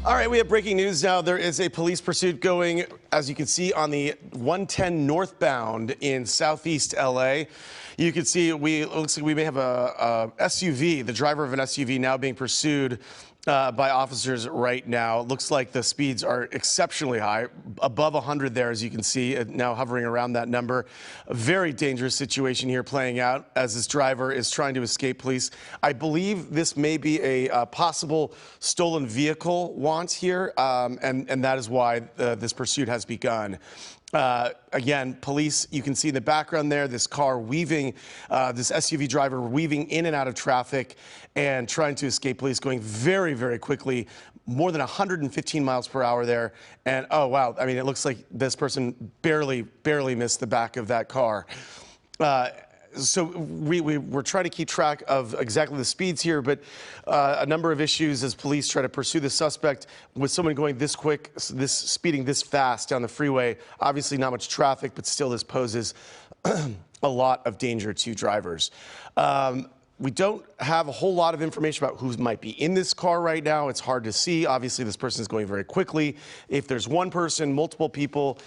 All right, we have breaking news now. There is a police pursuit going, as you can see, on the 110 northbound in southeast LA. You can see it looks like we may have a SUV, the driver of an SUV now being pursued by officers right now. It looks like the speeds are exceptionally high, above 100 there, as you can see, now hovering around that number. A very dangerous situation here playing out as this driver is trying to escape police. I believe this may be a possible stolen vehicle want here, and that is why this pursuit has begun. Again, police, you can see in the background there, this car weaving, this SUV driver weaving in and out of traffic and trying to escape police, going very, very quickly, more than 115 miles per hour there. And oh, wow, I mean, it looks like this person barely missed the back of that car. So we're trying to keep track of exactly the speeds here, but a number of issues as police try to pursue the suspect with someone going this quick, speeding this fast down the freeway. Obviously not much traffic, but still this poses a lot of danger to drivers. We don't have a whole lot of information about who might be in this car right now. It's hard to see. Obviously, this person is going very quickly. If there's one person, multiple people,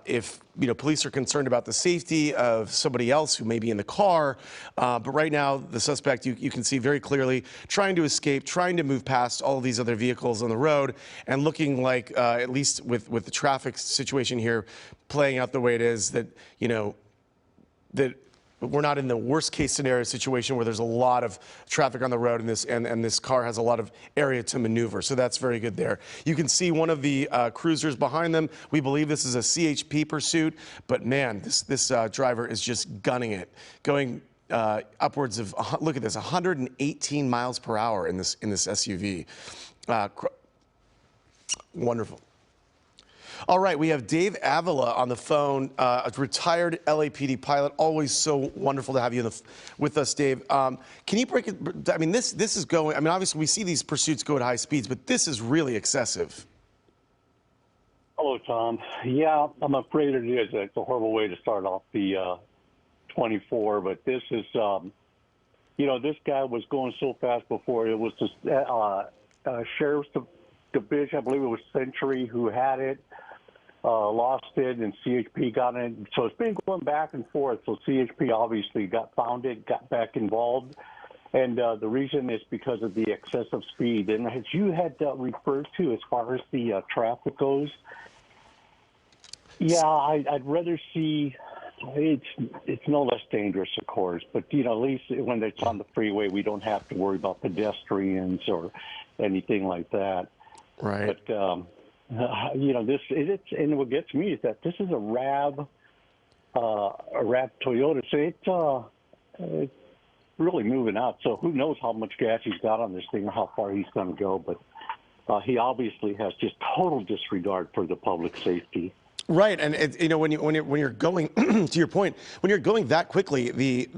if police are concerned about the safety of somebody else who may be in the car. But right now, the suspect, you can see very clearly, trying to escape, trying to move past all of these other vehicles on the road, and looking like, at least with the traffic situation here, playing out the way it is, that, that we're not in the worst case scenario situation where there's a lot of traffic on the road and this car has a lot of area to maneuver. So that's very good there. You can see one of the cruisers behind them. We believe this is a CHP pursuit, but man, this driver is just gunning it, going upwards of, look at this, 118 miles per hour in this SUV. Wonderful. All right, we have Dave Avila on the phone, a retired LAPD pilot. Always so wonderful to have you with us, Dave. Can you break it? I mean, this is going, I mean, obviously we see these pursuits go at high speeds, but this is really excessive. Hello, Tom. Yeah, I'm afraid it is. It's a horrible way to start off the 24, but this is, this guy was going so fast before. It was just Sheriff's Division, I believe it was Century, who had it. Lost it, and CHP got it. So it's been going back and forth. So CHP obviously found it, got back involved. And the reason is because of the excessive speed. And as you had referred to as far as the traffic goes, yeah, I'd rather see it's no less dangerous, of course. But, at least when it's on the freeway, we don't have to worry about pedestrians or anything like that. Right. But, and what gets me is that this is a RAV Toyota, so it's really moving out. So who knows how much gas he's got on this thing or how far he's going to go. But he obviously has just total disregard for the public safety. Right, and when you're going to your point, when you're going that quickly,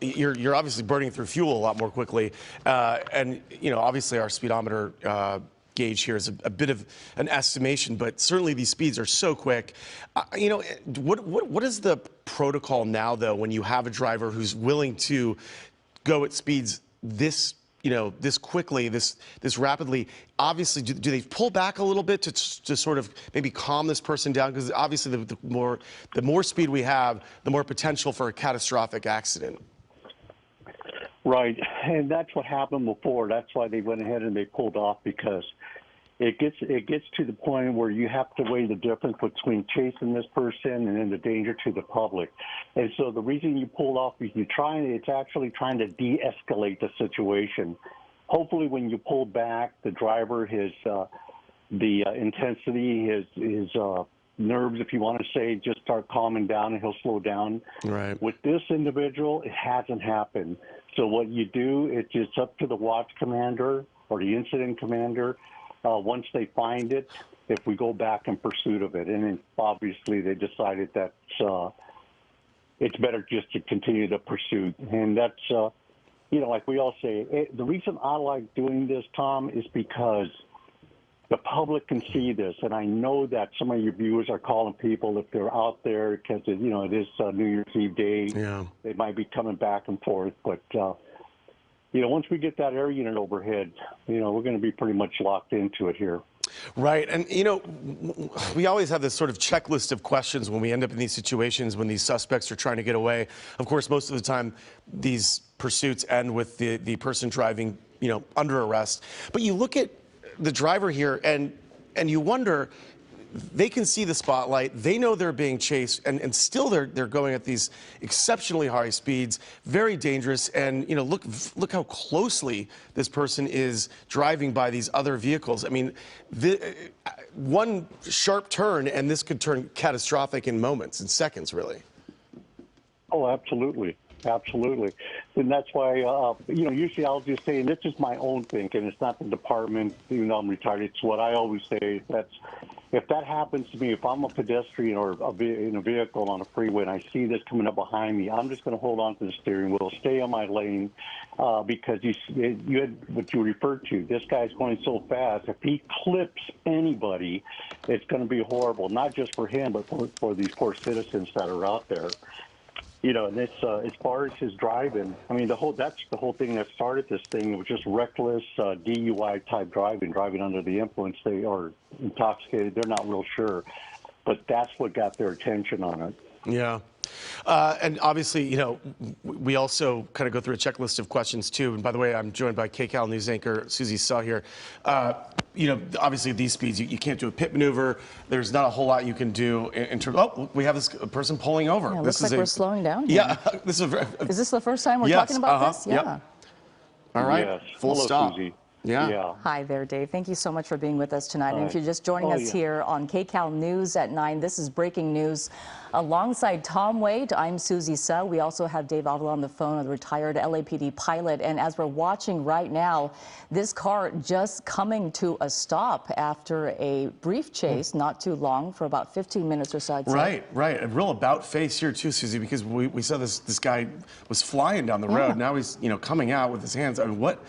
you're obviously burning through fuel a lot more quickly, and obviously our speedometer gauge here is a bit of an estimation, but certainly these speeds are so quick. What is the protocol now, though, when you have a driver who's willing to go at speeds this quickly, this rapidly? Obviously, do they pull back a little bit to sort of maybe calm this person down? Because obviously, the more speed we have, the more potential for a catastrophic accident. Right, and that's what happened before. That's why they went ahead and they pulled off, because it gets to the point where you have to weigh the difference between chasing this person and then the danger to the public. And so the reason you pulled off is it's actually trying to de-escalate the situation. Hopefully, when you pull back, the driver, the intensity, his nerves, if you want to say, just start calming down and he'll slow down. Right. With this individual, it hasn't happened. So what you do, it's up to the watch commander or the incident commander. Once they find it, if we go back in pursuit of it. And then obviously they decided that it's better just to continue the pursuit. And that's, like we all say, the reason I like doing this, Tom, is because the public can see this. And I know that some of your viewers are calling people if they're out there because, it is New Year's Eve day. Yeah. They might be coming back and forth. But, once we get that air unit overhead, we're going to be pretty much locked into it here. Right. And, we always have this sort of checklist of questions when we end up in these situations when these suspects are trying to get away. Of course, most of the time, these pursuits end with the person driving, under arrest. But you look at the driver here and you wonder, they can see the spotlight. They know they're being chased, and still they're going at these exceptionally high speeds, very dangerous. And look how closely this person is driving by these other vehicles. I mean, one sharp turn, and this could turn catastrophic in moments, in seconds, really. Oh, absolutely. Absolutely. And that's why, usually I'll just say, and this is my own thinking, it's not the department, I'm retired, it's what I always say, if that happens to me, if I'm a pedestrian or in a vehicle on a freeway and I see this coming up behind me, I'm just going to hold on to the steering wheel, stay on my lane, because you had what you referred to. This guy's going so fast. If he clips anybody, it's going to be horrible, not just for him, but for these poor citizens that are out there. And it's as far as his driving, I mean, that's the whole thing that started this thing. It was just reckless DUI type driving under the influence. They are intoxicated. They're not real sure, but that's what got their attention on it. Yeah. And obviously, we also kind of go through a checklist of questions too. And by the way, I'm joined by KCAL news anchor Susie Saw here. Obviously at these speeds, you can't do a pit maneuver. There's not a whole lot you can do in terms. Oh, we have this person pulling over. Yeah, looks like we're slowing down here. Yeah. This is this the first time we're talking about this? Yeah. Yep. All right. Yes. Full Hello, stop. Susie. Yeah. Hi there, Dave. Thank you so much for being with us tonight. Hi. And if you're just joining us here on KCAL News at 9, this is breaking news. Alongside Tom Wade, I'm Susie Saw. We also have Dave Avila on the phone, a retired LAPD pilot. And as we're watching right now, this car just coming to a stop after a brief chase, not too long, for about 15 minutes or so, I'd say. Right. A real about face here too, Susie, because we saw this guy was flying down the road. Now he's, coming out with his hands. I mean, what?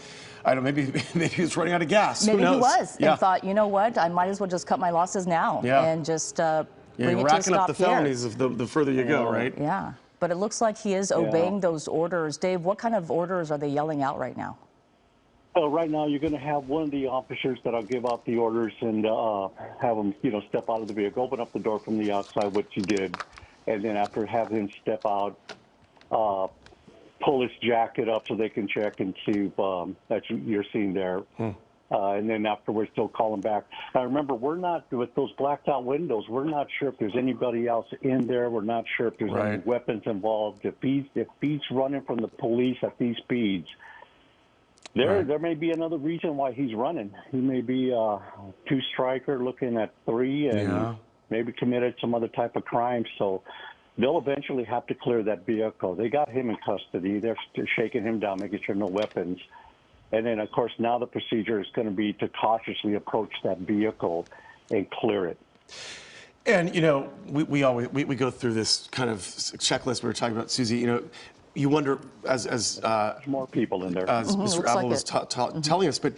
I don't know, maybe he was running out of gas. Maybe Who knows? he was and thought, you know what, I might as well just cut my losses now and just bring you're it to a racking stop up the felonies the further you go, right? Yeah, but it looks like he is obeying those orders. Dave, what kind of orders are they yelling out right now? Well, right now you're going to have one of the officers that'll give out the orders and have him, step out of the vehicle, open up the door from the outside, which he did, and then after having him step out, pull his jacket up so they can check and see if that's what you're seeing there. And then afterwards, they'll call him back. Now, remember, we're not, with those blacked out windows, we're not sure if there's anybody else in there. We're not sure if there's any weapons involved. If he's running from the police at these speeds, there may be another reason why he's running. He may be a two-striker looking at 3 and maybe committed some other type of crime. So they'll eventually have to clear that vehicle. They got him in custody. They're shaking him down, making sure no weapons. And then, of course, now the procedure is going to be to cautiously approach that vehicle and clear it. And, we always go through this kind of checklist we were talking about, Susie. You wonder, as more people in there. As Mr. Apple was telling us, but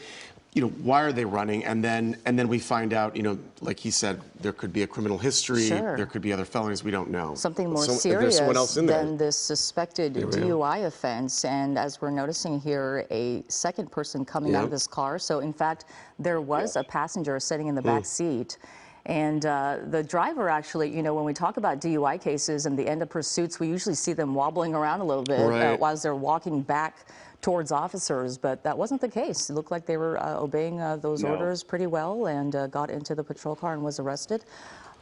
why are they running? And then we find out, like he said, there could be a criminal history. There could be other felonies we don't know. Something more serious than this suspected DUI offense. And as we're noticing here, a second person coming out of this car. So in fact, there was a passenger sitting in the back seat. And the driver actually, when we talk about DUI cases and the end of pursuits, we usually see them wobbling around a little bit while they're walking back towards officers, but that wasn't the case. It looked like they were obeying those orders pretty well and got into the patrol car and was arrested.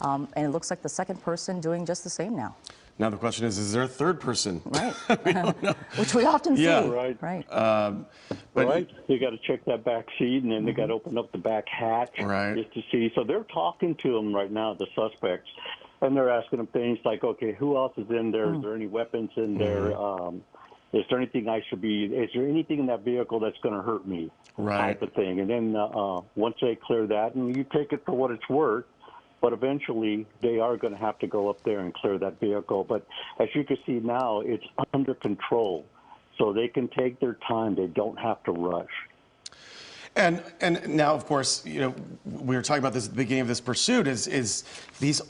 And it looks like the second person doing just the same now. Now the question is there a third person? Right. Which we often see. Right. But You got to check that back seat, and then they got to open up the back hatch just to see. So they're talking to them right now, the suspects, and they're asking them things like, okay, who else is in there? Is there any weapons in there? Is there anything I should be? Is there anything in that vehicle that's going to hurt me? Type of thing. And then once they clear that, and you take it for what it's worth, but eventually they are going to have to go up there and clear that vehicle. But as you can see now, it's under control, so they can take their time. They don't have to rush. And now, of course, we were talking about this at the beginning of this pursuit. Is these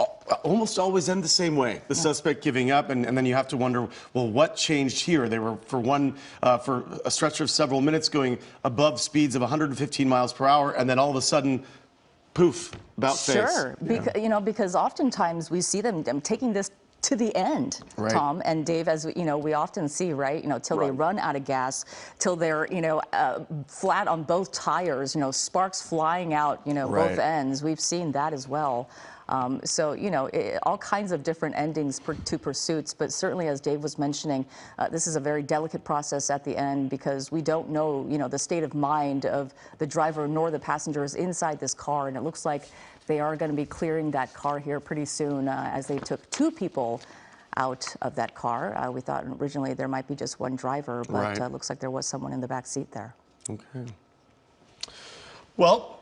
almost always end the same way. The suspect giving up, and then you have to wonder, well, what changed here? They were, for a stretch of several minutes, going above speeds of 115 miles per hour, and then all of a sudden, poof, about face. Sure, because oftentimes we see them taking this to the end, right. Tom and Dave, as we often see, right? Till they run out of gas, till they're flat on both tires, sparks flying out, both ends. We've seen that as well. All kinds of different endings to pursuits, but certainly, as Dave was mentioning, this is a very delicate process at the end because we don't know, the state of mind of the driver nor the passengers inside this car, and it looks like they are going to be clearing that car here pretty soon as they took 2 people out of that car. We thought originally there might be just one driver, but looks like there was someone in the back seat there. Okay. Well,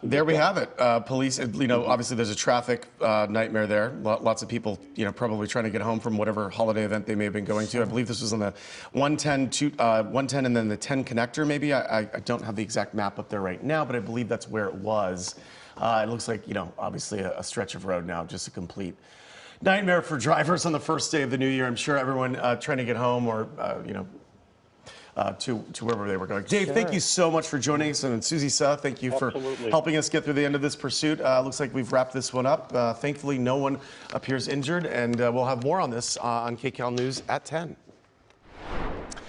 there we have it. Police, obviously there's a traffic nightmare there. Lots of people, probably trying to get home from whatever holiday event they may have been going to. I believe this was on the 110 and then the 10 connector, maybe. I don't have the exact map up there right now, but I believe that's where it was. It looks like, obviously a stretch of road now, just a complete nightmare for drivers on the first day of the new year. I'm sure everyone trying to get home or, to wherever they were going. Dave, thank you so much for joining us, and Susie Suh, thank you for helping us get through the end of this pursuit. Looks like we've wrapped this one up. Thankfully, no one appears injured, and we'll have more on this on KCAL News at 10.